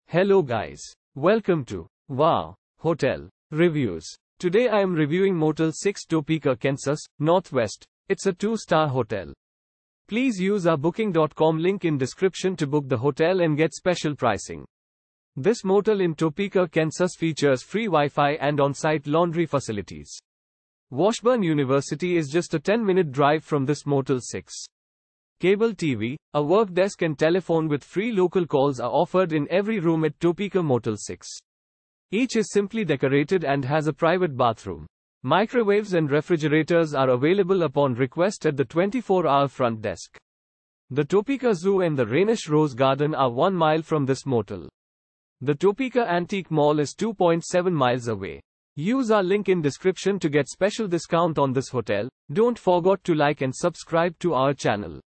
Hello guys. Welcome to Wow Hotel Reviews. Today I am reviewing Motel 6-Topeka, Kansas, Northwest. It's a 2-star hotel. Please use our booking.com link in description to book the hotel and get special pricing. This motel in Topeka, Kansas features free Wi-Fi and on-site laundry facilities. Washburn University is just a 10-minute drive from this Motel 6. Cable TV, a work desk and telephone with free local calls are offered in every room at Topeka Motel 6. Each is simply decorated and has a private bathroom. Microwaves and refrigerators are available upon request at the 24-hour front desk. The Topeka Zoo and the Reinisch Rose Garden are 1 mile from this motel. The Topeka Antique Mall is 2.7 miles away. Use our link in description to get special discount on this hotel. Don't forget to like and subscribe to our channel.